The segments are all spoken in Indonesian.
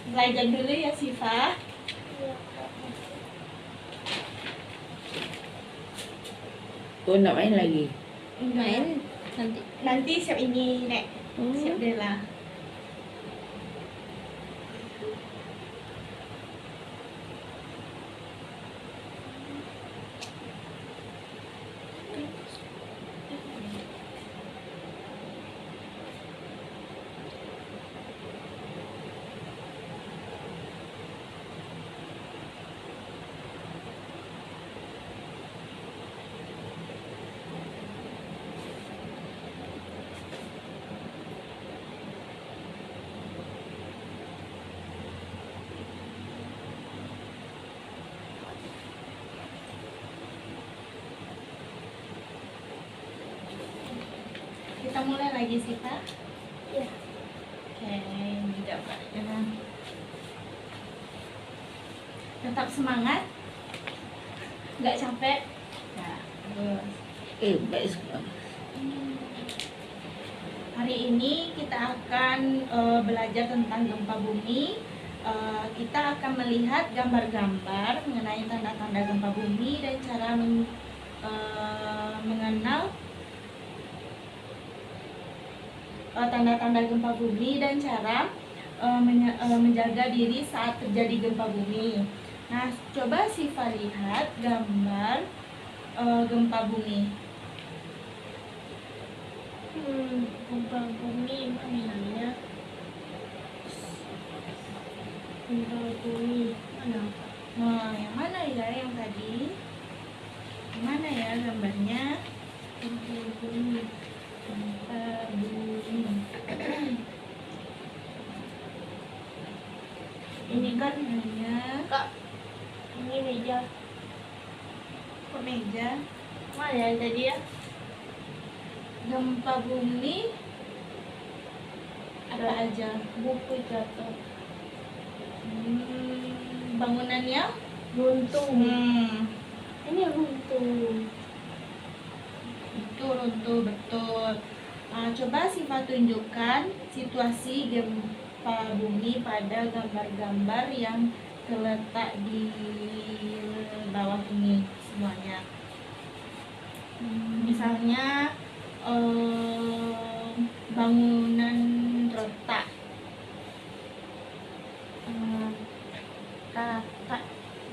Belajar dulu ya Siva. Iya. Oh, nak main lagi? Main Nanti. nanti siap ini Nek. Siap Dela. Kita mulai lagi Siva. Iya. Oke, tidak Pak. Tetap semangat. Nggak capek. Nah, terus. Baik sekali. Hari ini kita akan belajar tentang gempa bumi. Kita akan melihat gambar-gambar mengenai tanda-tanda gempa bumi dan cara mengenal tanda-tanda gempa bumi dan cara menjaga diri saat terjadi gempa bumi. Nah, coba Siva lihat gambar gempa bumi. Gempa bumi mana ya? Gempa bumi mana? Nah, yang mana ya yang tadi? Yang mana ya gambarnya? Gempa bumi. Gempa bumi. Ini kan hanya Kak, ini meja. kok meja. Mana ya tadi ya? Gempa bumi apa aja? Buku jatuh. Bangunannya Runtuh. Ini runtuh. Runtuh betul. Coba Siva tunjukkan situasi gempa bumi pada gambar-gambar yang terletak di bawah ini semuanya. Misalnya bangunan retak, Kakak.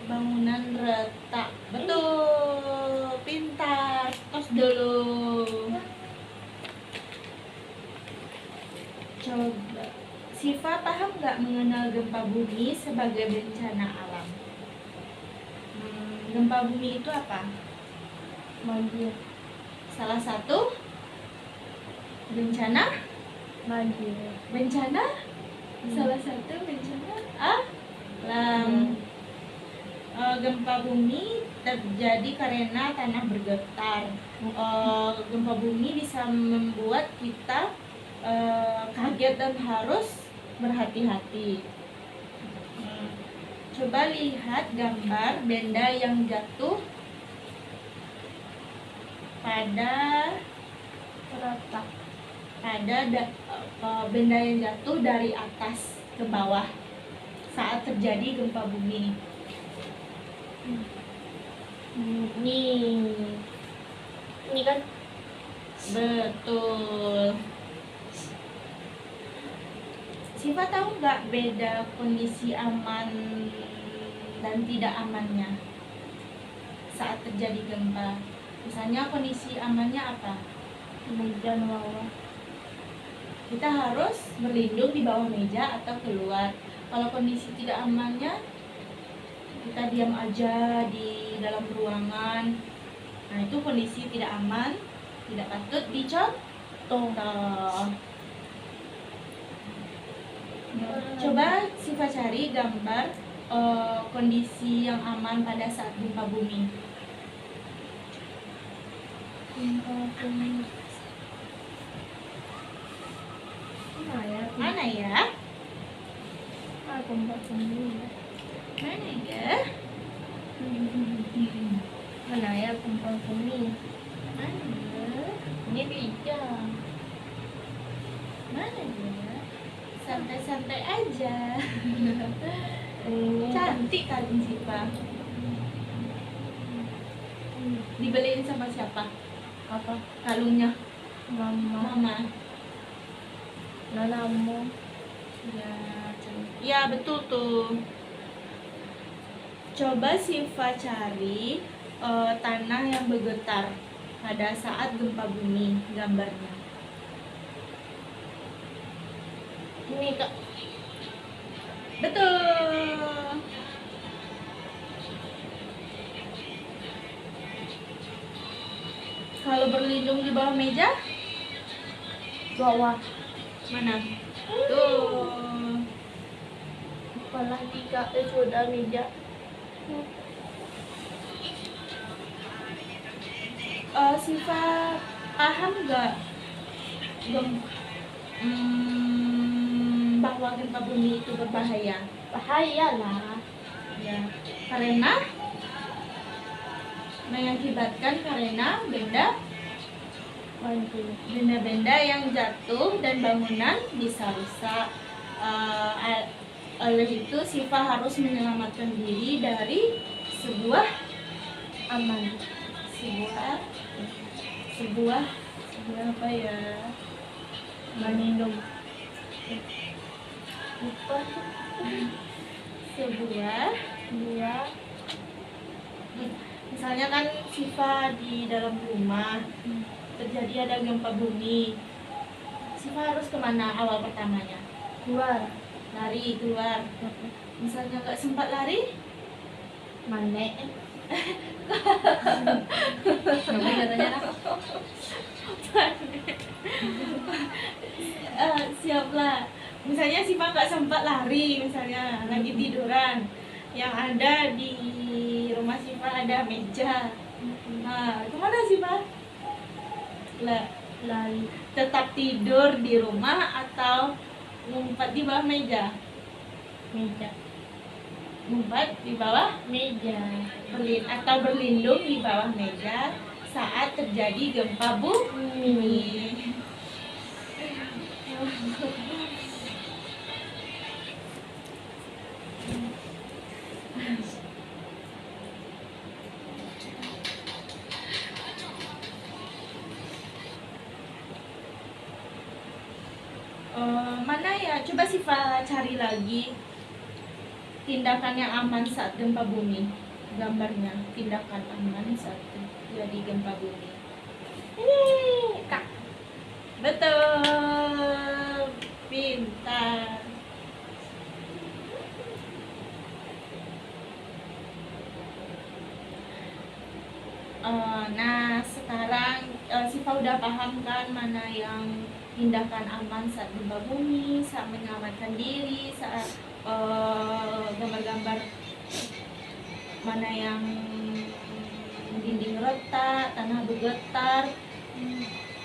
bangunan retak, betul, pintar, tos dulu. Coba, Siva paham nggak mengenal gempa bumi sebagai bencana alam? Gempa bumi itu apa? Banjir. Salah satu bencana, Banjir. bencana, salah satu bencana alam. Gempa bumi terjadi karena tanah bergetar. Gempa bumi bisa membuat kita kaget dan harus berhati-hati. Coba lihat gambar benda yang jatuh pada Retak. benda yang jatuh dari atas ke bawah saat terjadi gempa bumi. Ini kan Betul. Siva tahu nggak beda kondisi aman dan tidak amannya saat terjadi gempa? Misalnya kondisi amannya apa? meja bawah. Kita harus berlindung di bawah meja atau keluar. Kalau kondisi tidak amannya, kita diam aja di dalam ruangan. Nah, itu kondisi tidak aman, tidak patut dicontoh. Coba Siva cari gambar kondisi yang aman pada saat gempa bumi. Gempa bumi. Mana ya? Gempa bumi. Mana ya? Mana ya gempa bumi? Mana? Ini meja. Mana ya? santai-santai aja. Ini Cantik kalung Siva. Dibeliin sama siapa apa? kalungnya? Mama, Mama. nanamu. Ya, ya betul tuh. Coba Siva cari tanah yang bergetar pada saat gempa bumi, gambarnya. Ini Kak. Betul. Kalau berlindung di bawah meja, Bawah. mana? Tuh. Apalagi Kak, sudah meja. Siva paham nggak bahwa gempa bumi itu berbahaya? Bahaya lah. Ya, karena mengakibatkan benda-benda yang jatuh dan bangunan bisa rusak. Oleh itu Siva harus menyelamatkan diri dari sebuah Aman. sebuah apa ya? Menindung. Lupa. Sebuah Dia. misalnya kan Siva di dalam rumah terjadi ada gempa bumi, Siva harus kemana awal pertamanya? Keluar. Lari keluar. Misalnya nggak sempat lari, Mana? Ngapain katanya nak? siaplah. Misalnya Siva nggak sempat lari, misalnya lagi tiduran, yang ada di rumah Siva ada meja. Nah, kemana Siva? Lari. Tetap tidur di rumah atau ngumpet di bawah meja? Meja. Ngumpet di bawah Meja. atau berlindung di bawah meja saat terjadi gempa bumi. Mana ya? Coba Siva cari lagi tindakan yang aman saat gempa bumi. Gambarnya tindakan aman saat terjadi gempa bumi. Ini Kak. Betul. Pintar. Nah, sekarang Siva udah paham kan mana yang tindakan aman saat gempa bumi, saat menyelamatkan diri, saat gambar-gambar mana yang dinding retak, tanah bergetar,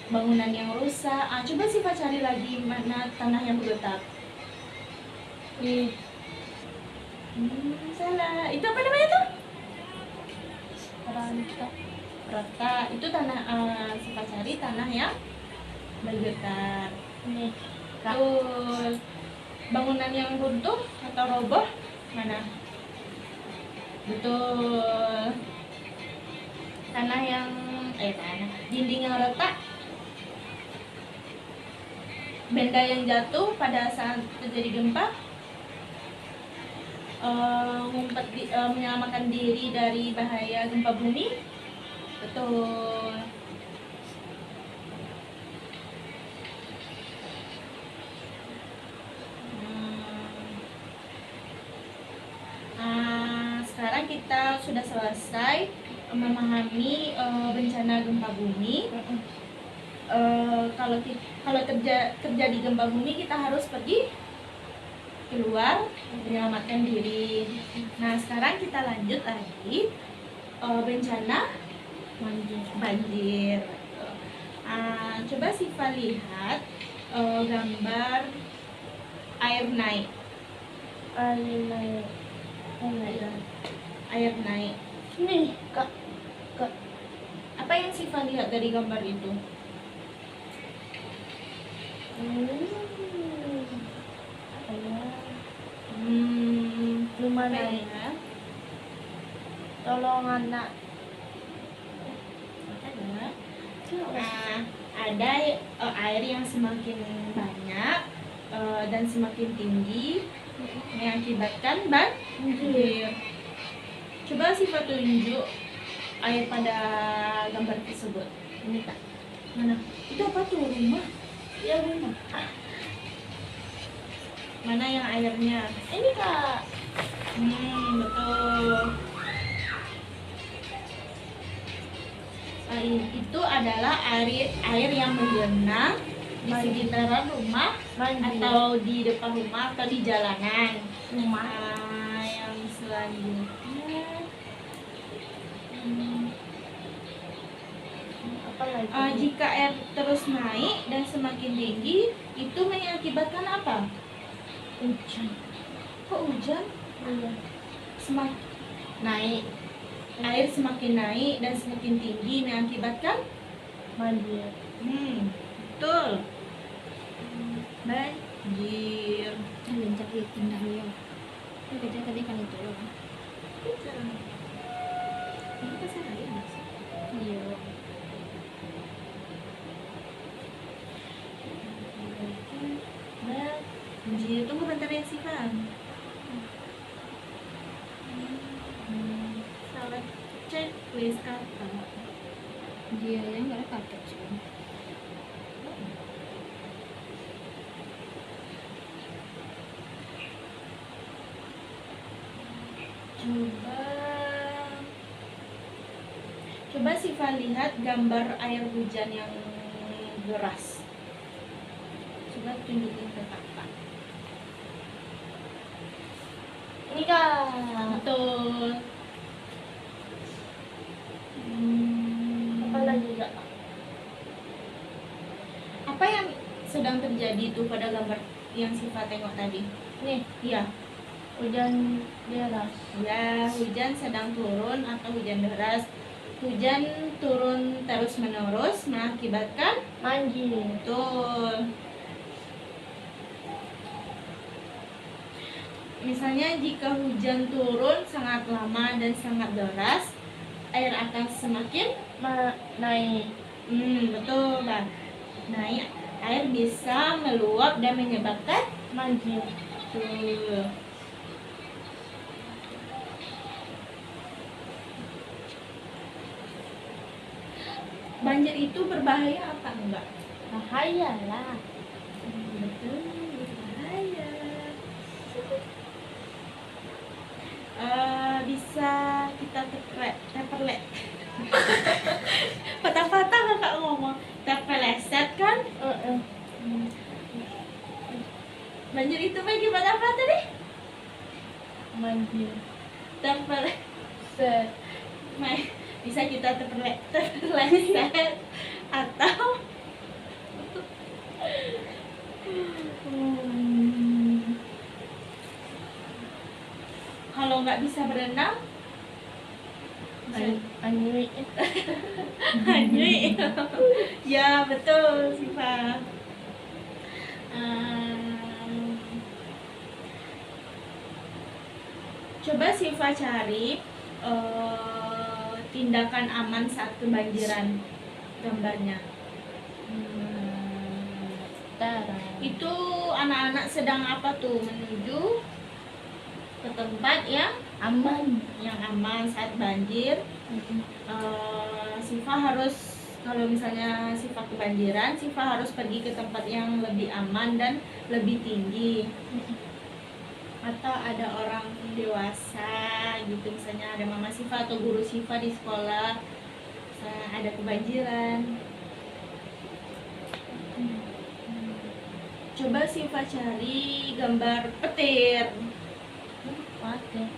bangunan yang rusak. Coba Siva cari lagi mana tanah yang bergetar. Salah. Itu apa namanya tuh? Rata. Itu tanah. Siva cari tanah yang bergetar. Ini. Betul. Bangunan yang runtuh atau roboh mana? Betul. Tanah yang dinding yang retak. Benda yang jatuh pada saat terjadi gempa. Menyelamatkan diri dari bahaya gempa bumi. Betul. Sekarang kita sudah selesai memahami bencana gempa bumi. Kalau terjadi gempa bumi, kita harus pergi keluar menyelamatkan diri. Nah, sekarang kita lanjut lagi bencana banjir. Coba Siva lihat gambar air naik. Air naik. Nih, Kak. Apa yang Siva lihat dari gambar itu? Mana Apa ya? ya? Tolong anak. Ada air yang semakin banyak dan semakin tinggi mengakibatkan banjir. Coba sifat tunjuk air pada gambar tersebut. Ini Kak. Mana? Itu apa tuh, rumah? Ya rumah. Mana yang airnya? Ini Kak. Betul. Itu adalah air yang menggenang di sekitaran rumah Banjir. atau di depan rumah atau di jalanan. Rumah. Yang selanjutnya, Apa lagi? jika air terus naik dan semakin tinggi, itu mengakibatkan apa? Hujan. Kok hujan? Iya. Semakin naik, air semakin naik dan semakin tinggi mengakibatkan Banjir. betul, banjir. Lencak di tindak dia. Ini kerja tadi kan itu loh. Ini keseharian Mas. Iya. Banjir, tunggu bentar ya Siva. Salah checklist kata. Dia yang nggak ada paket sih. Coba Siva lihat gambar air hujan yang deras. Coba tunjukin ke kakak. Ini Kak. Betul. Apa lagi Kak? Apa yang sedang terjadi itu pada gambar yang Siva tengok tadi? Nih, Iya. hujan deras. Ya, hujan sedang turun atau hujan deras. Hujan turun terus-menerus mengakibatkan Banjir. betul. Misalnya jika hujan turun sangat lama dan sangat deras, air akan semakin Naik. betul, Bang. Naik, air bisa meluap dan menyebabkan Banjir. betul. Banjir itu berbahaya apa enggak? Bahaya lah. Betul, berbahaya. Bisa kita terperlet. Patah-patah kakak ngomong. Terpeleset kan? Banjir itu bagi patah-patah deh. Banjir. Terpeleset. Bisa kita terpeleset atau kalau nggak bisa berenang Anjir. Anjir. Ya betul Siva. Coba Siva cari tindakan aman saat kebanjiran, gambarnya. Itu anak-anak sedang apa tuh, menuju ke tempat yang aman saat banjir. Siva harus, kalau misalnya Siva kebanjiran, Siva harus pergi ke tempat yang lebih aman dan lebih tinggi. Atau ada orang dewasa gitu, misalnya ada mama Siva atau guru Siva di sekolah, misalnya ada kebanjiran. Coba Siva cari gambar petir. Pakai.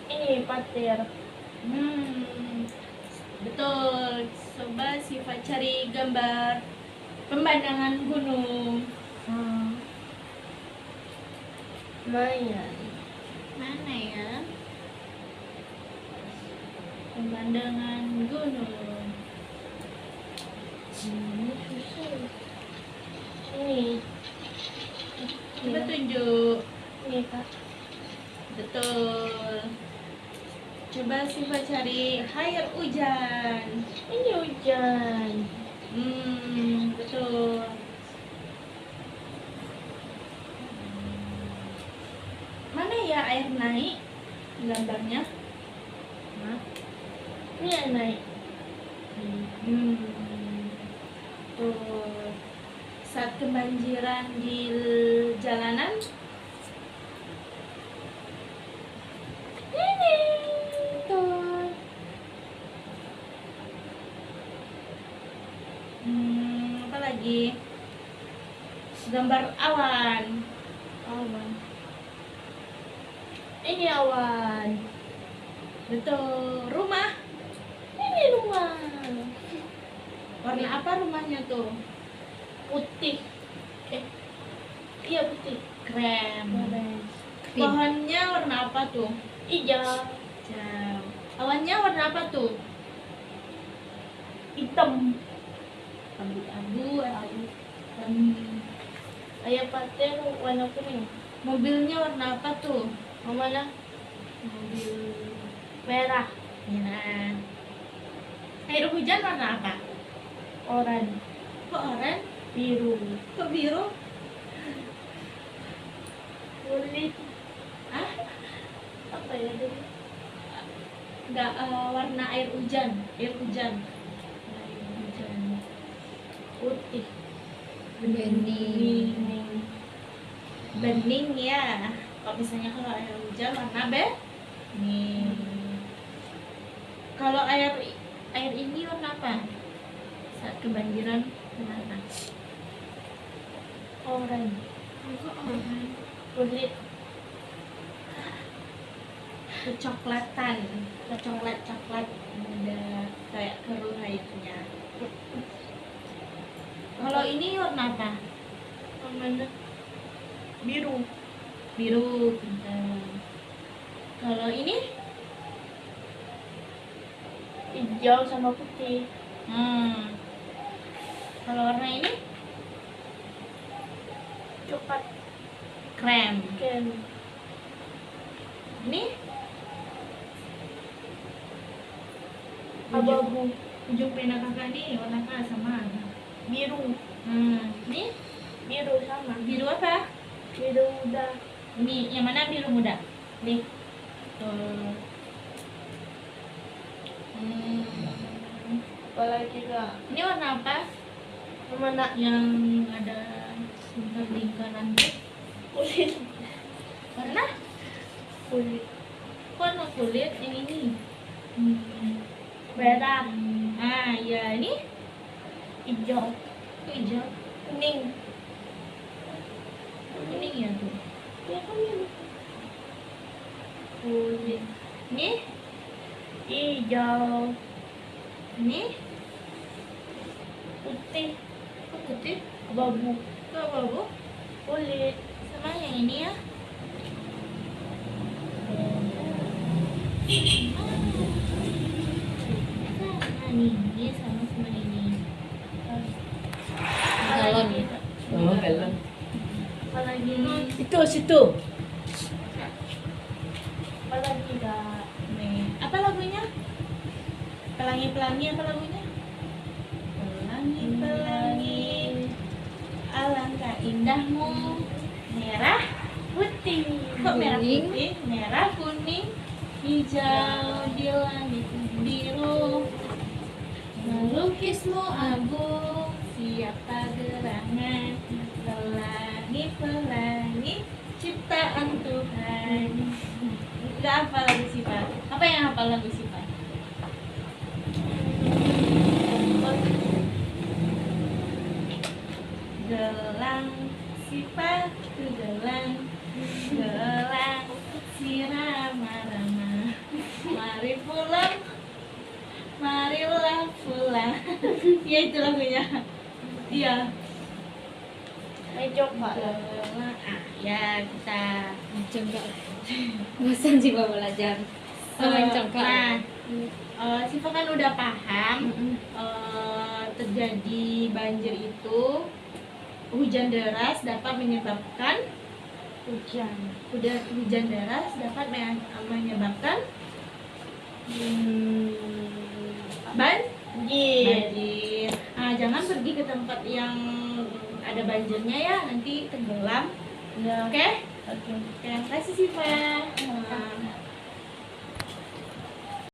Ini patir. Betul. Coba Siva cari gambar pemandangan gunung. Lumayan. Mana ya? Pemandangan gunung. Ini susah. Ini. Coba Iya. tunjuk. Ini kak. Betul. Coba Siva cari air hujan. Ini hujan. Betul. Mana ya air naik gambarnya? Hah? Ini yang naik. Tuh. Saat kebanjiran di jalanan, Ini. Betul. apa lagi? Gambar awan. Awan. Ini awan. Betul. Rumah. Ini rumah. Warna apa rumahnya tuh? Putih. Iya putih. Krem. Keren. Pohonnya warna apa tuh? Hijau. Hijau. Awannya warna apa tuh? Hitam. Abu-abu atau hitam. Ayah paten warna kuning. Mobilnya warna apa tuh? Yang mana? Mobil Merah. merah. Air hujan warna apa? Oranye. Kok oranye? Biru. Kok biru? Kulit. Ah, Apa ya tadi? enggak warna air hujan. Air hujan. Air hujan. Putih. Bening. Kuning. Bening ya. Kalau misalnya kalau air hujan warna bening. Kalau air ini warna apa? Saat kebanjiran warna apa? Oranye. Kok orang? Kulit. Kecoklatan, coklat ada kayak keruh airnya. Kalau ini warna apa? Yang mana? Biru. Biru. Pintar. Kalau ini Hijau sama putih. kalau warna ini Coklat. krem. Ken. Ini Abu-abu. ujung pena kakak nih warna apa sama? Biru. Ini Biru sama. biru apa? Biru muda. Ini yang mana biru muda? Nih. Tuh. Apalagi kak? Ini warna apa? Yang mana? Yang ada lingkaran Kulit. warna Kulit. warna kulit yang ini. Merah. Ya ini Hijau. hijau. Kuning. Ini ya tuh. Ya kan ini. Kulit. Ini Hijau. ini Putih. kok putih. Abu-abu. Kok abu-abu? Kulit. Sama yang ini ya. Sama nih, ini sama ini. Galon. Apalagi, Kak? Galon. Apalagi. Itu situ. Apalagi kak? Nih, apa lagunya? Pelangi-pelangi apa lagunya? Pelangi-pelangi, alangkah indahmu. Merah, Putih. kok merah Kuning. putih? Merah, kuning, hijau di langit biru. Melukismu agung, siapa gerangan? Pelangi-pelangi, ciptaan Tuhan. Enggak apa lagu Siva. Apa yang hafal lagu Siva? Gelang Siva tu gelang, gelang sirama-rama. Mari pulang, marilah pulang. Iya itu lagunya. Iya. Ayo coba. Gelang. Ya kita. Congkak. Bosan sih bawa belajar. Sama congkak. Siva kan udah paham terjadi banjir itu, hujan deras dapat menyebabkan Hujan. Udah hujan deras dapat menyebabkan Banjir. banjir. Nah, jangan pergi ke tempat yang ada banjirnya ya, nanti tenggelam. Ya. Oke? Oke. Terima kasih Siva. Nah,